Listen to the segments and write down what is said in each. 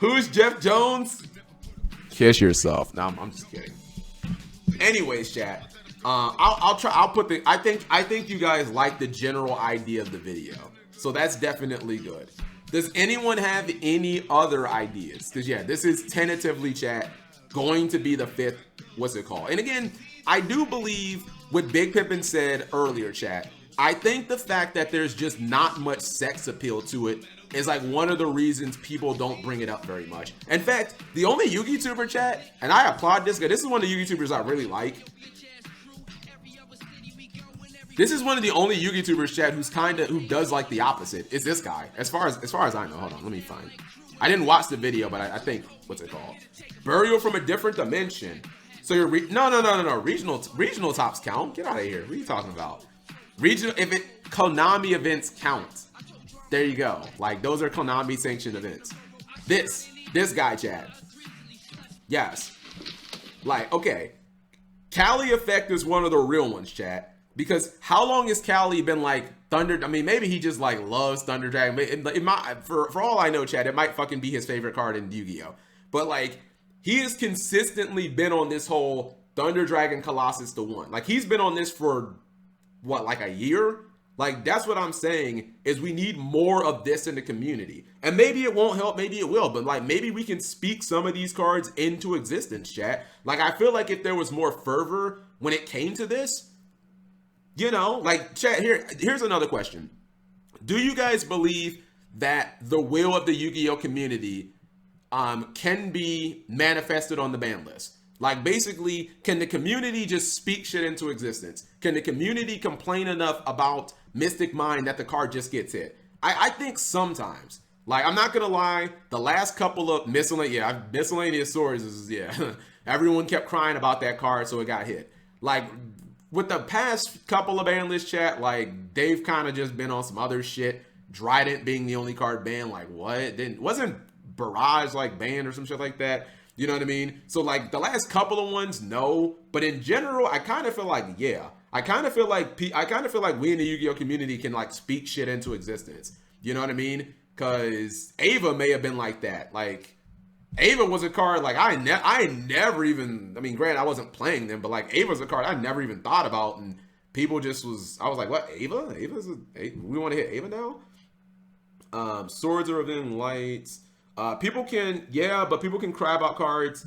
Who's Jeff Jones? Kiss yourself. No, I'm just kidding. Anyways, chat. I'll try. I'll put the. I think you guys like the general idea of the video, so that's definitely good. Does anyone have any other ideas? Because yeah, this is tentatively, chat, going to be the 5th. What's it called? And again, I do believe what Big Pippin said earlier, chat. I think the fact that there's just not much sex appeal to it is like one of the reasons people don't bring it up very much. In fact, the only YouTuber, chat, and I applaud this guy. This is one of the YouTubers I really like. This is one of the only YouTubers, chat, who does like the opposite. Is this guy? As far as I know. Hold on, let me find. I didn't watch the video, but I think what's it called? Burial from a different dimension. So you're no. Regional tops count. Get out of here. What are you talking about? Regional Konami events count. There you go. Like those are Konami sanctioned events. This guy, chat. Yes. Like okay, Cali Effect is one of the real ones, chat. Because how long has Cali been like Thunder? I mean, maybe he just like loves Thunder Dragon. It might, for all I know, Chad, it might fucking be his favorite card in Yu-Gi-Oh. But like, he has consistently been on this whole Thunder Dragon Colossus to 1. Like, he's been on this for what, like a year? Like, that's what I'm saying is we need more of this in the community. And maybe it won't help, maybe it will, but like maybe we can speak some of these cards into existence, chat. Like, I feel like if there was more fervor when it came to this. You know, like, chat, here's another question. Do you guys believe that the will of the Yu-Gi-Oh community can be manifested on the ban list? Like, basically, can the community just speak shit into existence? Can the community complain enough about Mystic Mind that the card just gets hit? I think sometimes. Like, I'm not going to lie, the last couple of miscellaneous swords is, yeah, everyone kept crying about that card, so it got hit. Like, with the past couple of ban list, chat, like they've kind of just been on some other shit. Dryden being the only card banned, like what? Wasn't Barrage like banned or some shit like that? You know what I mean? So like the last couple of ones, no. But in general, I kind of feel like yeah. I kind of feel like we in the Yu-Gi-Oh community can like speak shit into existence. You know what I mean? Because Ava may have been like that. Like Ava was a card like I never even, I mean, granted I wasn't playing them, but like Ava's a card I never even thought about, and people just I was like, what, Ava? We want to hit Ava now? Swords are within lights. People can crab out cards.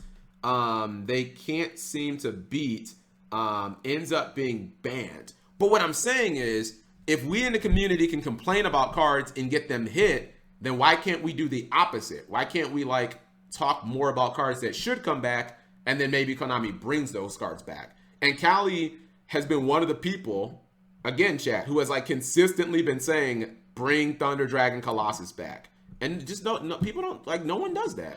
They can't seem to beat. Ends up being banned. But what I'm saying is, if we in the community can complain about cards and get them hit, then why can't we do the opposite? Why can't we like talk more about cards that should come back, and then maybe Konami brings those cards back? And Cali has been one of the people, again, chat, who has like consistently been saying, bring Thunder Dragon Colossus back. And just no people don't, like, no one does that.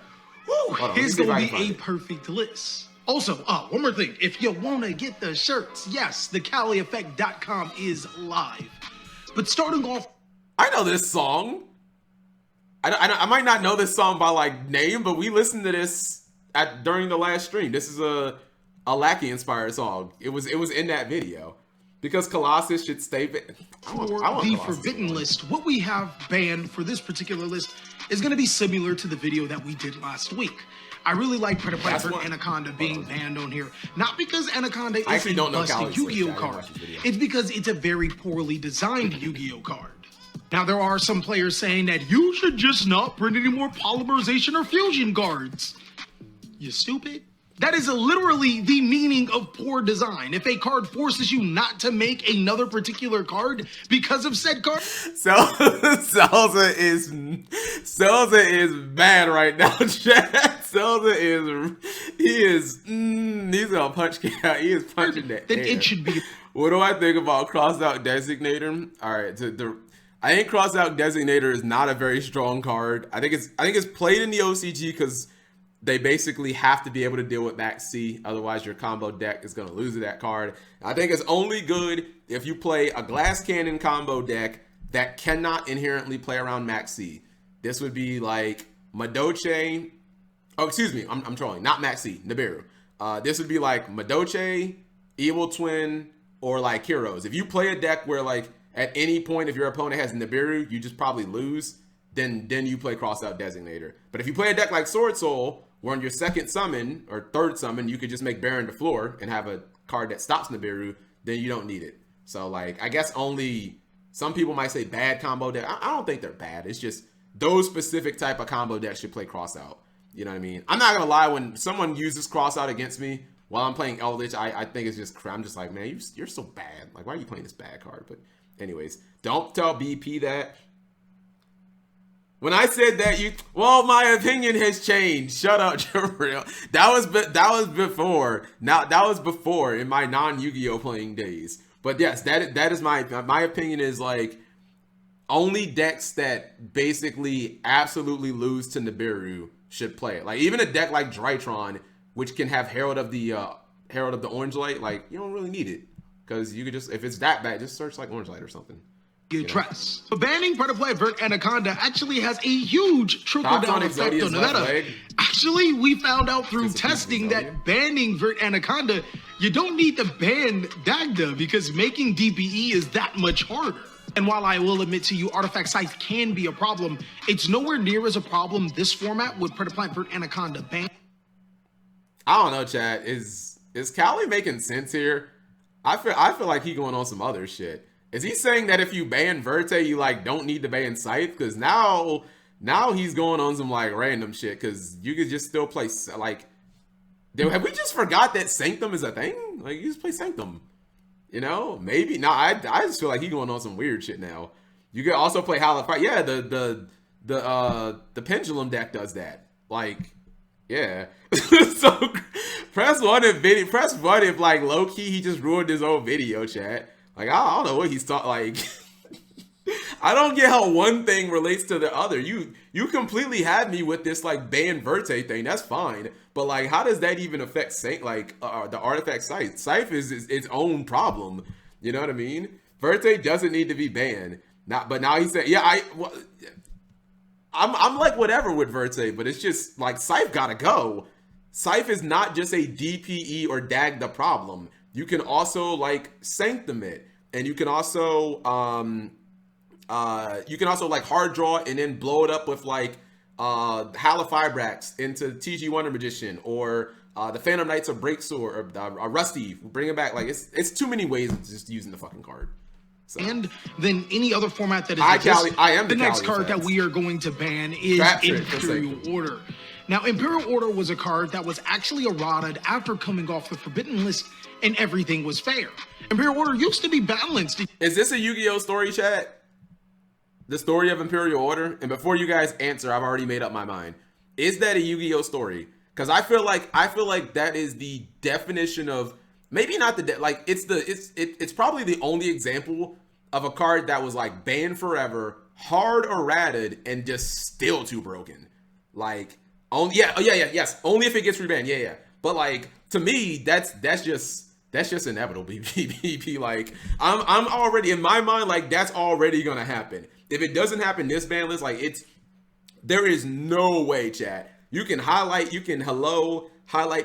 Here's going to be a perfect list. Also, one more thing. If you want to get the shirts, yes, the CaliEffect.com is live. But starting off... I know this song. I might not know this song by like name, but we listened to this during the last stream. This is a Lackey inspired song. It was in that video because Colossus should stay. For the forbidden list, what we have banned for this particular list is going to be similar to the video that we did last week. I really like Predator and Anaconda being banned on here. Not because Anaconda is a busted Yu-Gi-Oh card. It's because it's a very poorly designed Yu-Gi-Oh card. Now, there are some players saying that you should just not print any more polymerization or fusion cards. You stupid. That is literally the meaning of poor design. If a card forces you not to make another particular card because of said card. Salsa is bad right now, chat. Salsa he's gonna punch out. He is punching that Then air. It should be. What do I think about crossed out designator? All right, I think crossed out designator is not a very strong card. I think it's played in the OCG because they basically have to be able to deal with Max C. Otherwise, your combo deck is going to lose to that card. I think it's only good if you play a Glass Cannon combo deck that cannot inherently play around Max C. This would be like Madoche. Oh, excuse me. I'm trolling. Not Max C. Nibiru. This would be like Madoche, Evil Twin, or like Heroes. If you play a deck where like at any point if your opponent has Nibiru, you just probably lose. then you play Crossout Designator. But if you play a deck like Sword Soul, where on your second summon or third summon, you could just make Baron to floor and have a card that stops Nibiru, then you don't need it. So, like, I guess only some people might say bad combo deck. I don't think they're bad. It's just those specific type of combo decks should play Crossout. You know what I mean? I'm not going to lie. When someone uses Crossout against me while I'm playing Eldritch, I think it's just, I'm just like, man, you're so bad. Like, why are you playing this bad card? But anyways, don't tell BP that. When I said that, well, my opinion has changed. Shut up, Jabril. That was before. Now that was before in my non-Yu-Gi-Oh playing days. But yes, that is my opinion is like only decks that basically absolutely lose to Nibiru should play it. Like even a deck like Drytron, which can have Herald of the Orange Light, like you don't really need it because you could just, if it's that bad, just search like Orange Light or something. Trust. But banning Predaplant Vert Anaconda actually has a huge trickle-down effect on the meta. Actually, we found out through testing that banning Vert Anaconda, you don't need to ban Dagda because making DPE is that much harder. And while I will admit to you, Artifact Scythe can be a problem, it's nowhere near as a problem this format with Predaplant Vert Anaconda ban. I don't know, Chad. Is Callie making sense here? I feel like he going on some other shit. Is he saying that if you ban Verte, you like don't need to ban Scythe? Because now he's going on some like random shit. Because you could just still play like. Have we just forgot that Sanctum is a thing? Like you just play Sanctum, you know? Maybe no. I just feel like he's going on some weird shit now. You could also play Halify. Yeah, the Pendulum deck does that. Like, yeah. So press one if like low key he just ruined his own video, chat. Like, I don't know what he's talking, like, I don't get how one thing relates to the other. You completely had me with this, like, ban Verte thing. That's fine. But, like, how does that even affect, the Artifact Scythe? Scythe is its own problem. You know what I mean? Verte doesn't need to be banned. But now he said, yeah, I'm like, whatever with Verte, but it's just, like, Scythe gotta go. Scythe is not just a DPE or Dagda problem. You can also like Sanctum it, and you can also like hard draw and then blow it up with like Halifibrax into TG Wonder Magician or the Phantom Knights of Breaksword or Rusty. Bring it back. Like it's too many ways of just using the fucking card. So. And then any other format that is the next card that we are going to ban is Imperial Order. Now, Imperial Order was a card that was actually errated after coming off the Forbidden List, and everything was fair. Imperial Order used to be balanced. Is this a Yu-Gi-Oh story, chat? The story of Imperial Order? And before you guys answer, I've already made up my mind. Is that a Yu-Gi-Oh story? Because I feel like that is the definition of maybe not the it's probably the only example of a card that was like banned forever, hard errated, and just still too broken. Like. Only if it gets rebanned. Yeah. But like to me, that's just inevitable. BP. Like I'm already in my mind, like that's already gonna happen. If it doesn't happen this ban list, like there is no way, chat. You can highlight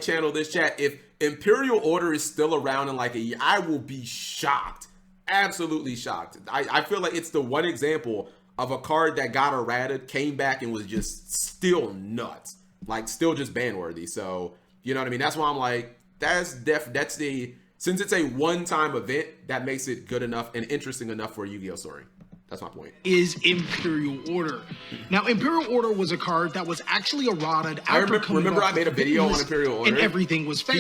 channel this chat. If Imperial Order is still around in like a year, I will be shocked. Absolutely shocked. I feel like it's the one example of a card that got errated, came back, and was just still nuts. Like, still just ban-worthy. So, you know what I mean? That's why I'm like, since it's a one-time event, that makes it good enough and interesting enough for a Yu-Gi-Oh story. That's my point. Is Imperial Order. Now, Imperial Order was a card that was actually errated after Remember I made a video on Imperial Order? And everything was fair.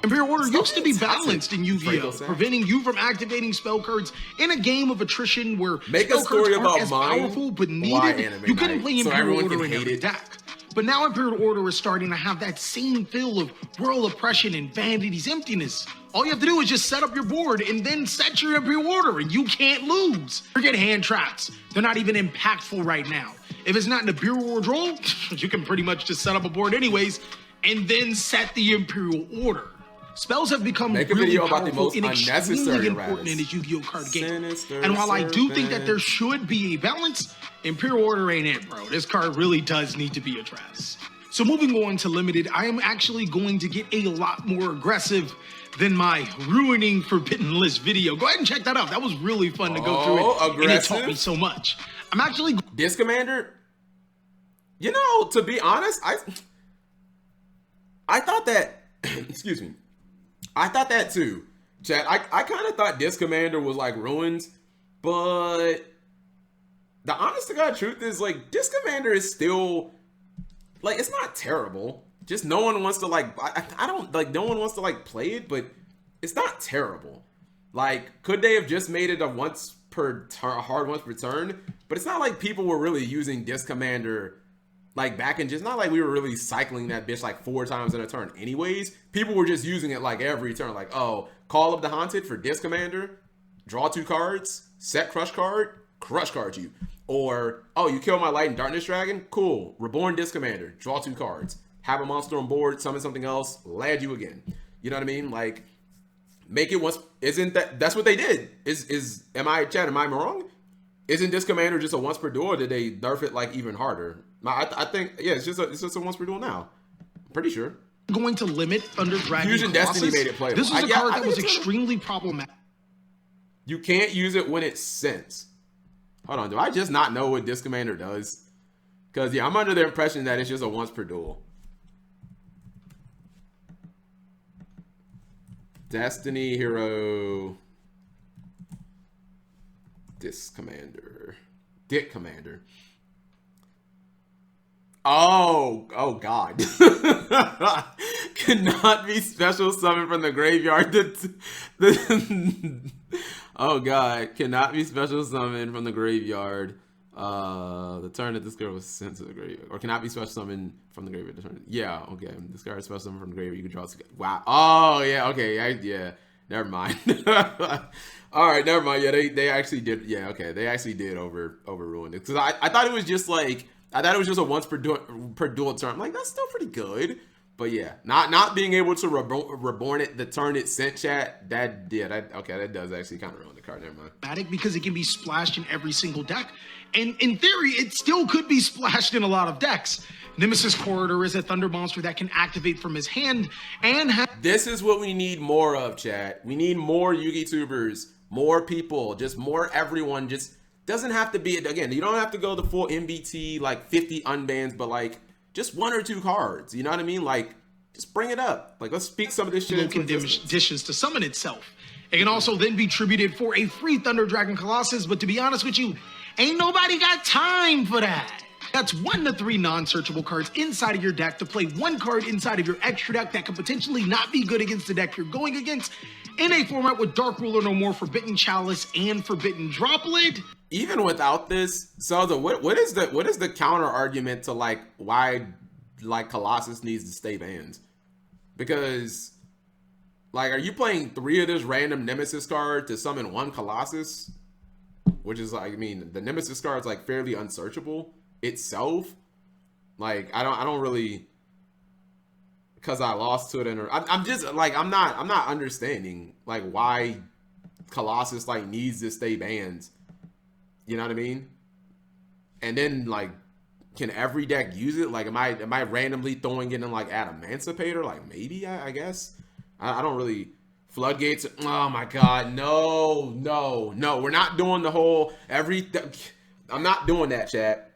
Imperial Order used to be balanced in Yu-Gi-Oh, preventing you from activating spell cards in a game of attrition where spell cards aren't as powerful but needed. You couldn't play Imperial Order in every deck. But now Imperial Order is starting to have that same feel of world oppression and vanity's emptiness. All you have to do is just set up your board and then set your Imperial Order and you can't lose. Forget hand traps. They're not even impactful right now. If it's not an Imperial Order draw, you can pretty much just set up a board anyways and then set the Imperial Order. Spells have become really powerful and extremely important in the Yu-Gi-Oh card game. And while I do think that there should be a balance, Imperial Order ain't it, bro. This card really does need to be addressed. So moving on to Limited, I am actually going to get a lot more aggressive than my ruining Forbidden List video. Go ahead and check that out. That was really fun to go through it. And it taught me so much. I'm actually... Disc Commander? You know, to be honest, I thought that, excuse me, I thought that too, chat. I kind of thought Disc Commander was like ruins, but the honest to God truth is like Disc Commander is still like, it's not terrible. Just no one wants to like, I don't like, no one wants to like play it, but it's not terrible. Like, could they have just made it a once per turn, hard once per turn? But it's not like people were really using Disc Commander like back in, just not like we were really cycling that bitch like 4 times in a turn anyways. People were just using it like every turn, like, oh, Call of the Haunted for Disc Commander, draw 2 cards, set crush card you. Or, oh, you kill my Light and Darkness Dragon, cool, Reborn Disc Commander, draw 2 cards, have a monster on board, summon something else, land you again. You know what I mean? Like, make it once. Isn't that's what they did? Am I wrong? Isn't Disc Commander just a once per duel, or did they nerf it like even harder? I think, yeah, it's just a once per duel now. I'm pretty sure. Going to limit Thunder Dragon Fusion Colossus. Destiny made it playable. This was a card that was extremely problematic. You can't use it when it's sent. Hold on, do I just not know what Disc Commander does? Because, yeah, I'm under the impression that it's just a once per duel. Destiny Hero Disc Commander. Dick Commander. Oh God. Cannot be special summoned from the graveyard. Oh God. Cannot be special summoned from the graveyard. The turn that this girl was sent to the graveyard. Or cannot be special summoned from the graveyard. Yeah, okay. Discard special summon from the graveyard. You can draw. Wow. Oh, yeah, okay. Yeah. Never mind. Alright, never mind. Yeah, they actually did. Yeah, okay. They actually did overruin it. Because I thought it was just like, I thought it was just a once per dual turn. I'm like, that's still pretty good. But yeah, not being able to reborn it the turn it sent, chat, that does actually kind of ruin the card. Never mind. Because it can be splashed in every single deck. And in theory, it still could be splashed in a lot of decks. Nemesis Corridor is a thunder monster that can activate from his hand and this is what we need more of, chat. We need more Yugi tubers, more people, just more everyone. Just doesn't have to be, again, you don't have to go the full MBT, like 50 unbans, but like just 1 or 2 cards. You know what I mean? Like, just bring it up. Like, let's speak some of this shit into conditions to summon itself. It can also then be tributed for a free Thunder Dragon Colossus, but to be honest with you, ain't nobody got time for that. That's 1 to 3 non-searchable cards inside of your deck to play 1 card inside of your extra deck that could potentially not be good against the deck you're going against in a format with Dark Ruler No More, Forbidden Chalice, and Forbidden Droplet. Even without this, so what is the counter argument to like why like Colossus needs to stay banned? Because like, are you playing 3 of this random Nemesis card to summon 1 Colossus? Which is like, I mean, the Nemesis card is like fairly unsearchable itself. Like, I don't really, because I lost to it, and I'm just like, I'm not understanding like why Colossus like needs to stay banned. You know what I mean? And then like, can every deck use it? Like, am I randomly throwing it in like Adamantipator? Like, maybe, I guess. I don't really. Floodgates. Oh my God. No. We're not doing the whole I'm not doing that, chat.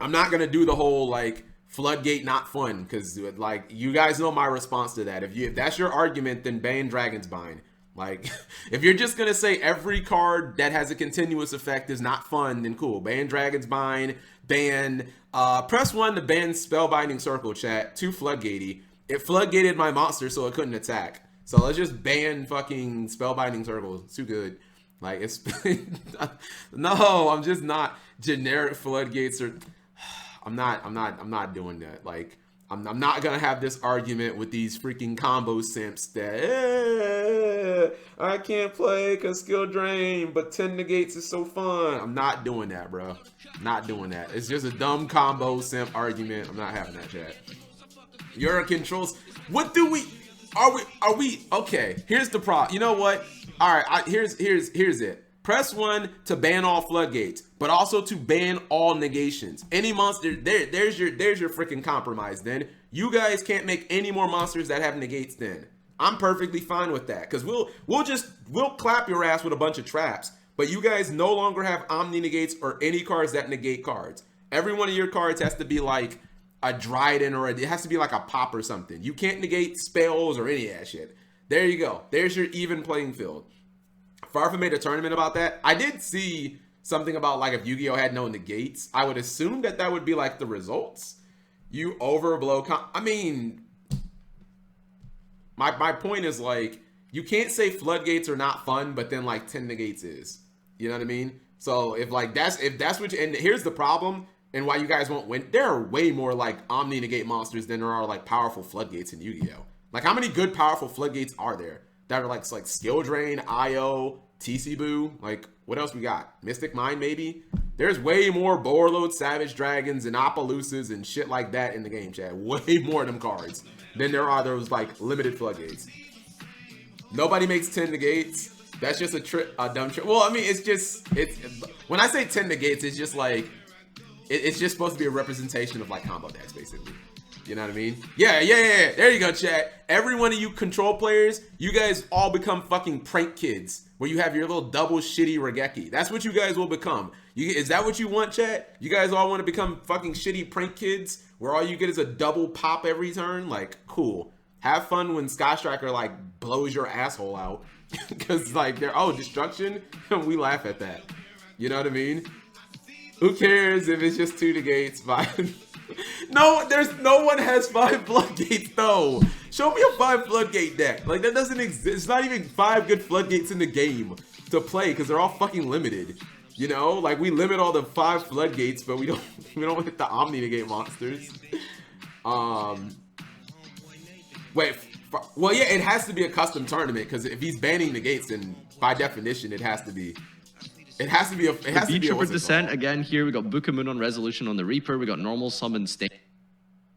I'm not going to do the whole like Floodgate not fun, because like, you guys know my response to that. If that's your argument, then ban Dragonsbind. Like, if you're just going to say every card that has a continuous effect is not fun, then cool. Ban Dragonsbind, ban, press 1 to ban Spellbinding Circle, chat. 2 Floodgatey. It floodgated my monster so it couldn't attack. So let's just ban fucking Spellbinding Circle. It's too good. Like, it's no, I'm just not generic floodgates or I'm not doing that. Like, I'm not gonna have this argument with these freaking combo simps that I can't play because skill drain, but 10 negates is so fun. I'm not doing that, bro. Not doing that. It's just a dumb combo simp argument. I'm not having that, chat. Your controls. What do we? Are we okay? Here's the problem. You know what? All right. Here's it. Press 1 to ban all floodgates, but also to ban all negations. Any monster there's your freaking compromise. Then you guys can't make any more monsters that have negates. Then I'm perfectly fine with that, because we'll clap your ass with a bunch of traps. But you guys no longer have omni negates or any cards that negate cards. Every one of your cards has to be like a Dryden or it has to be like a pop or something. You can't negate spells or any of that shit. There you go. There's your even playing field. Farfa made a tournament about that. I did see something about like if Yu-Gi-Oh had no negates, I would assume that that would be like the results. You overblow. I mean, my point is like you can't say floodgates are not fun, but then like 10 negates is. You know what I mean? So if that's what you, and here's the problem and why you guys won't win. There are way more like Omni negate monsters than there are like powerful floodgates in Yu-Gi-Oh. Like how many good powerful floodgates are there that are like skill drain, IO, TC Boo? Like what else we got? Mystic Mind maybe? There's way more Borload, Savage Dragons, and Opelousas and shit like that in the game, chat. Way more of them cards than there are those like limited floodgates. Nobody makes 10 negates. That's just a dumb trick. Well, I mean, it's when I say 10 negates, it's just like it's just supposed to be a representation of like combo decks, basically. You know what I mean? Yeah. There you go, chat. Every one of you control players, you guys all become fucking prank kids, where you have your little double shitty Regeki. That's what you guys will become. Is that what you want, chat? You guys all want to become fucking shitty prank kids, where all you get is a double pop every turn? Like, cool. Have fun when Sky Striker like blows your asshole out, because like they're destruction, and we laugh at that. You know what I mean? Who cares if it's just 2 negates? No, no one has 5 floodgates though. Show me a 5 floodgate deck. Like that doesn't exist. It's not even 5 good floodgates in the game to play because they're all fucking limited. You know, like we limit all the 5 floodgates, but we don't hit the Omni negate monsters. Wait. Well, yeah, it has to be a custom tournament because if he's banning negates, then by definition it has to be. It has to be a. It has to be a Descent again. Here we got Bukamun on Resolution on the Reaper. We got normal summon state.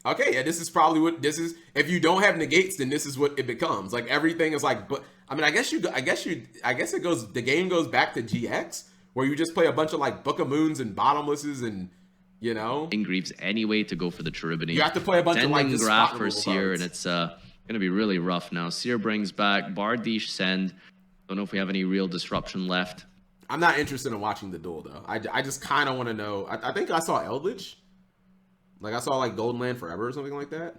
Okay, yeah, this is probably what this is. If you don't have negates, then this is what it becomes. Like everything is like. But I mean, I guess it goes. The game goes back to GX where you just play a bunch of like Bukamoons and Bottomlesses and you know. Ingreaves anyway to go for the Cherubini. You have to play a bunch of like this graph for Seer, and it's gonna be really rough now. Seer brings back Bardish Send. Don't know if we have any real disruption left. I'm not interested in watching the duel though. I just kind of want to know. I think I saw Eldritch. Like I saw like Golden Land Forever or something like that.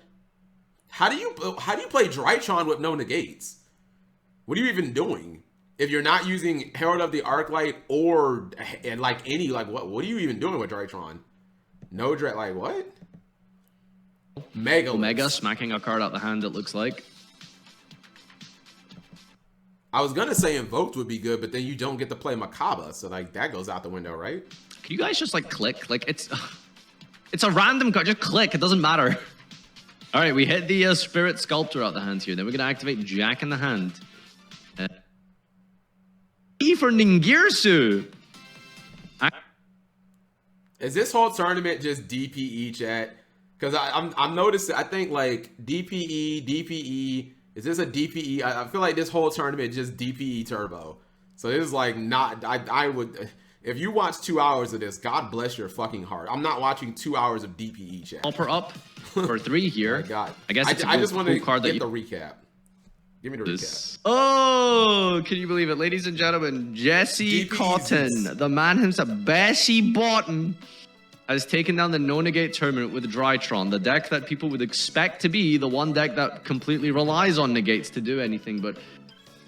How do you play Drytron with no negates? What are you even doing? If you're not using Herald of the Arclight or like any like what are you even doing with Drytron? No like what? Omega smacking a card out the hand. It looks like. I was gonna say Invoked would be good, but then you don't get to play Makaba, so like that goes out the window, right? Can you guys just like click? Like it's a random card. Just click. It doesn't matter. All right, we hit the Spirit Sculptor out the hand here. Then we're gonna activate Jack in the hand. E for Ningirsu. Is this whole tournament just DPE, chat? Because I'm noticing. I think like DPE. Is this a DPE? I feel like this whole tournament just DPE turbo. So this is like not. I would. If you watch 2 hours of this, God bless your fucking heart. I'm not watching 2 hours of DPE, chat. Helper up for 3 here. My God. I guess it's I just want to card get the recap. Give me the recap. Oh, can you believe it, ladies and gentlemen? Jesse Cotton, the man himself, Bessie Bottom, has taken down the no-negate tournament with Drytron, the deck that people would expect to be the one deck that completely relies on negates to do anything. But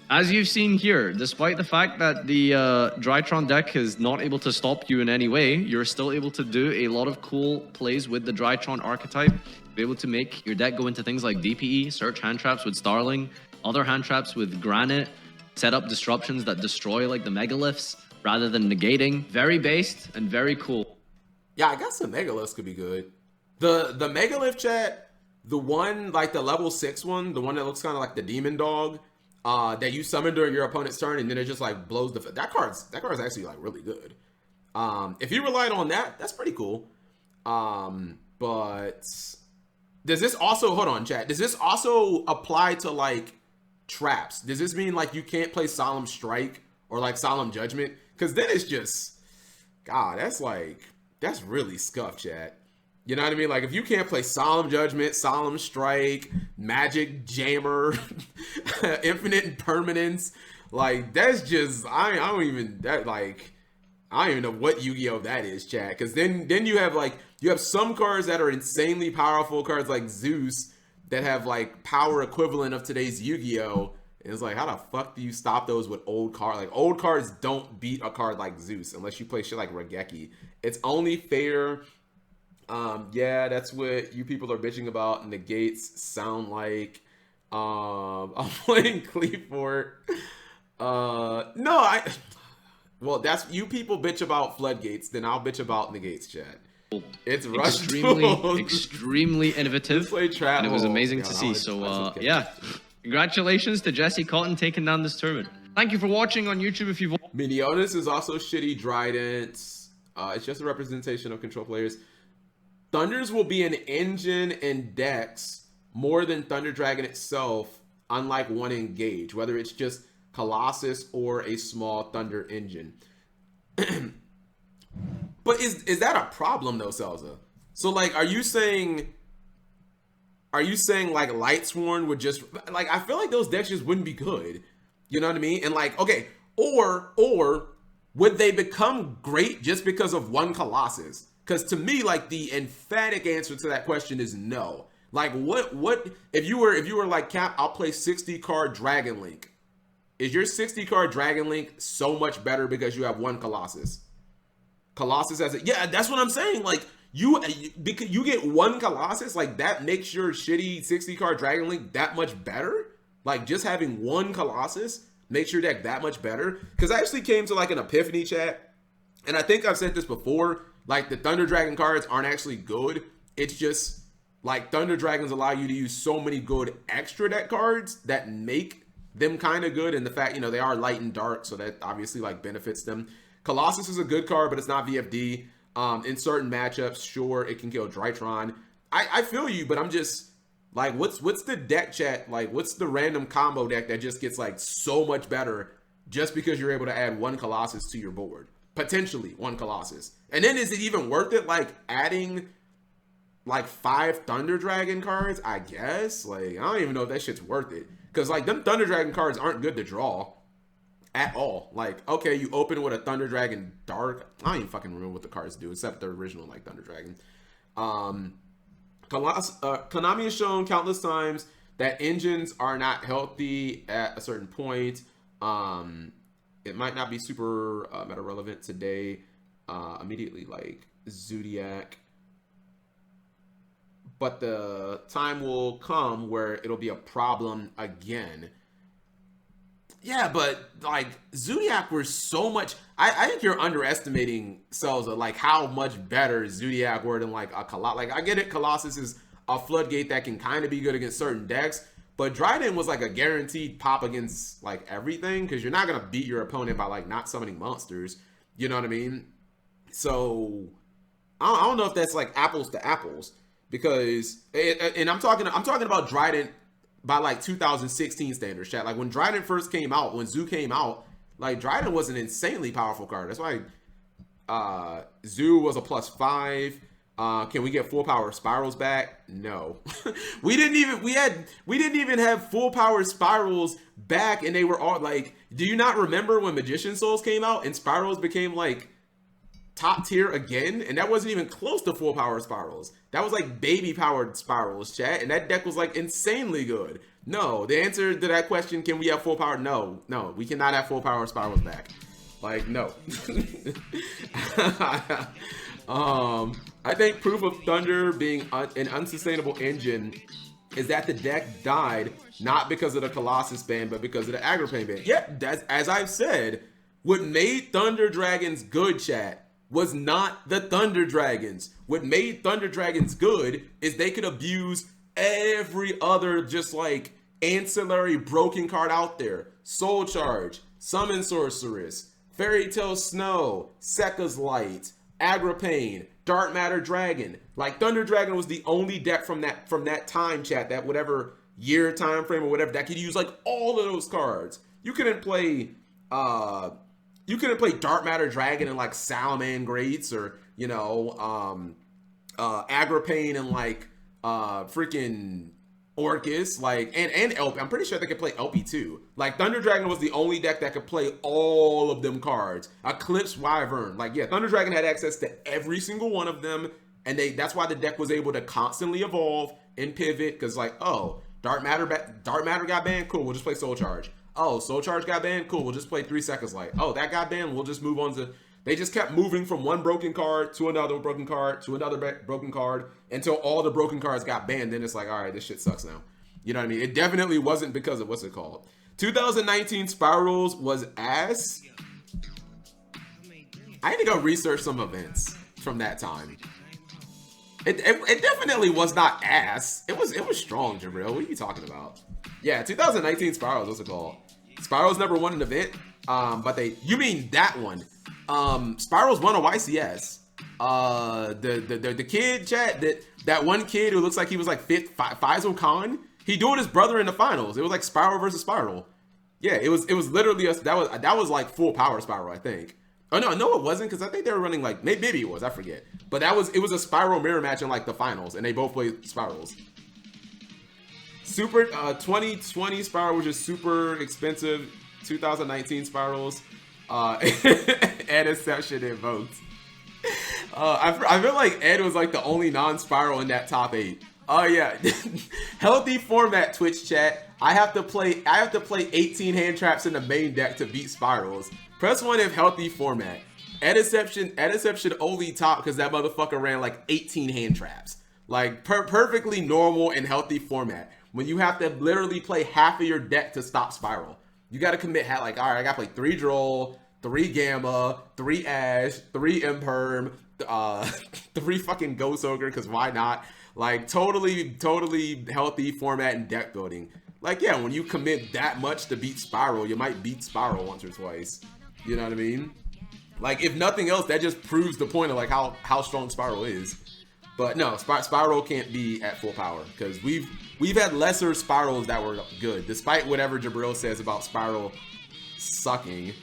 as you've seen here, despite the fact that the Drytron deck is not able to stop you in any way, you're still able to do a lot of cool plays with the Drytron archetype. Be able to make your deck go into things like DPE, search hand traps with Starling, other hand traps with Granite, set up disruptions that destroy like the Megaliths rather than negating. Very based and very cool. Yeah, I guess the Megaliths could be good. The Megalith, chat, the one, like the level 6 one, the one that looks kind of like the Demon Dog, that you summon during your opponent's turn, and then it just like blows the... That card's actually like really good. If you relied on that, that's pretty cool. But does this also... Hold on, chat. Does this also apply to like traps? Does this mean like you can't play Solemn Strike or like Solemn Judgment? Because then it's just... God, that's like... That's really scuffed, chat. You know what I mean? Like, if you can't play Solemn Judgment, Solemn Strike, Magic Jammer, Infinite Impermanence, like, that's just, I don't even, that, like, I don't even know what Yu-Gi-Oh that is, chat. Because then you have like some cards that are insanely powerful cards like Zeus that have like power equivalent of today's Yu-Gi-Oh. And it's like, how the fuck do you stop those with old cards? Like old cards don't beat a card like Zeus unless you play shit like Regeki. It's only fair. Yeah, that's what you people are bitching about. Negates sound like. I'm playing Cleefort. No, well, that's you people bitch about floodgates, then I'll bitch about negates, chat. It's extremely innovative, and it was amazing to see. So, yeah, congratulations to Jesse Cotton taking down this tournament. Thank you for watching on YouTube. If you've Minionis is also shitty Trident. It's just a representation of control players. Thunders will be an engine and decks more than Thunder Dragon itself, unlike one Engage, whether it's just Colossus or a small Thunder engine. But is that a problem though, Selza? So like, are you saying like Lightsworn would just like, I feel like those decks just wouldn't be good. You know what I mean? And like, okay, or would they become great just because of one Colossus? Because to me, like the emphatic answer to that question is no. Like what if you were like, Cap, I'll play 60 card Dragon Link. Is your 60 card Dragon Link so much better because you have one Colossus? Colossus has it. Yeah, that's what I'm saying. Like because you get one Colossus, like that makes your shitty 60 card Dragon Link that much better. Like just having one Colossus makes your deck that much better. Because I actually came to like an epiphany, chat, and I think I've said this before. Like the Thunder Dragon cards aren't actually good. It's just like Thunder Dragons allow you to use so many good extra deck cards that make them kind of good. And the fact, they are light and dark, so that obviously like benefits them. Colossus is a good card, but it's not VFD. In certain matchups, sure, it can kill Drytron. I feel you, but I'm just like, what's the deck, chat? Like, what's the random combo deck that just gets like so much better just because you're able to add one Colossus to your board? Potentially one Colossus. And then is it even worth it, like adding like 5 Thunder Dragon cards? I guess. Like, I don't even know if that shit's worth it. Because like them Thunder Dragon cards aren't good to draw at all. Like, okay, you open with a Thunder Dragon Dark. I don't even fucking remember what the cards do, except the original like Thunder Dragon. Konami has shown countless times that engines are not healthy at a certain point. It might not be super meta relevant today. Immediately like Zodiac. But the time will come where it'll be a problem again. Yeah, but like Zodiac were so much. I think you're underestimating Selza, like how much better Zodiac were than like a Colossus. Like I get it, Colossus is a floodgate that can kind of be good against certain decks, but Dryden was like a guaranteed pop against like everything because you're not gonna beat your opponent by like not summoning monsters. You know what I mean? So I don't know if that's like apples to apples because, and I'm talking about Dryden by like 2016 standards, chat. Like when Dryden first came out, when Zoo came out, like Dryden was an insanely powerful card. That's why Zoo was a +5. Can we get full power spirals back? No. we didn't even have full power spirals back, and they were all like, do you not remember when Magician Souls came out and spirals became like top tier again? And that wasn't even close to full power spirals. That was like baby powered spirals, chat, and that deck was like insanely good. No, the answer to that question, can we have full power? No, we cannot have full power spirals back. Like, no. I think proof of Thunder being an unsustainable engine is that the deck died not because of the Colossus ban, but because of the Aggro ban. Yeah, that's, as I've said, what made Thunder Dragons good, chat, was not the Thunder Dragons. What made Thunder Dragons good is they could abuse every other just like ancillary broken card out there. Soul Charge, Summon Sorceress, Fairy Tale Snow, Sekka's Light, Agripane, Dark Matter Dragon. Like Thunder Dragon was the only deck from that time, chat, that whatever year time frame or whatever, that could use like all of those cards. You couldn't play Dark Matter Dragon and like Salaman Greats, or Agripane and like freaking Orcus, like, and LP. I'm pretty sure they could play LP too. Like, Thunder Dragon was the only deck that could play all of them cards. Eclipse, Wyvern. Like, yeah, Thunder Dragon had access to every single one of them. And that's why the deck was able to constantly evolve and pivot. Because, like, oh, Dark Matter got banned? Cool, we'll just play Soul Charge. Oh, Soul Charge got banned? Cool, we'll just play 3 Seconds Light. Oh, that got banned? We'll just move on to... They just kept moving from one broken card to another broken card to another broken card until all the broken cards got banned. Then it's like, all right, this shit sucks now. You know what I mean? It definitely wasn't because of what's it called. 2019 Spirals was ass. I need to go research some events from that time. It definitely was not ass. It was strong, Jabril. What are you talking about? Yeah, 2019 Spirals, what's it called? Spirals never won an event. But you mean that one. Spirals won a YCS. The kid, chat, that one kid who looks like he was like fifth, Faisal Khan, he dueled his brother in the finals. It was like Spiral versus Spiral. Yeah, it was literally that was like full power Spiral, I think. Oh no, it wasn't, because I think they were running like maybe it was, I forget. But it was a Spiral mirror match in like the finals, and they both played Spirals. Super 2020 Spiral was just super expensive. 2019 Spirals. Ed Exception invoked. I feel like Ed was like the only non-spiral in that top 8. Oh yeah. Healthy format, Twitch chat. I have to play 18 hand traps in the main deck to beat Spirals. Press 1 if healthy format. Ed Exception only top because that motherfucker ran like 18 hand traps. Like perfectly normal and healthy format. When you have to literally play half of your deck to stop Spiral. You got to commit, like, all right, I got to play 3 Droll, 3 Gamma, 3 Ash, 3 Imperm, 3 fucking Ghost Ogre, because why not? Like, totally healthy format and deck building. Like, yeah, when you commit that much to beat Spiral, you might beat Spiral once or twice. You know what I mean? Like, if nothing else, that just proves the point of, like, how strong Spiral is. But no, Spiral can't be at full power, because we've had lesser Spirals that were good, despite whatever Jabril says about Spiral sucking.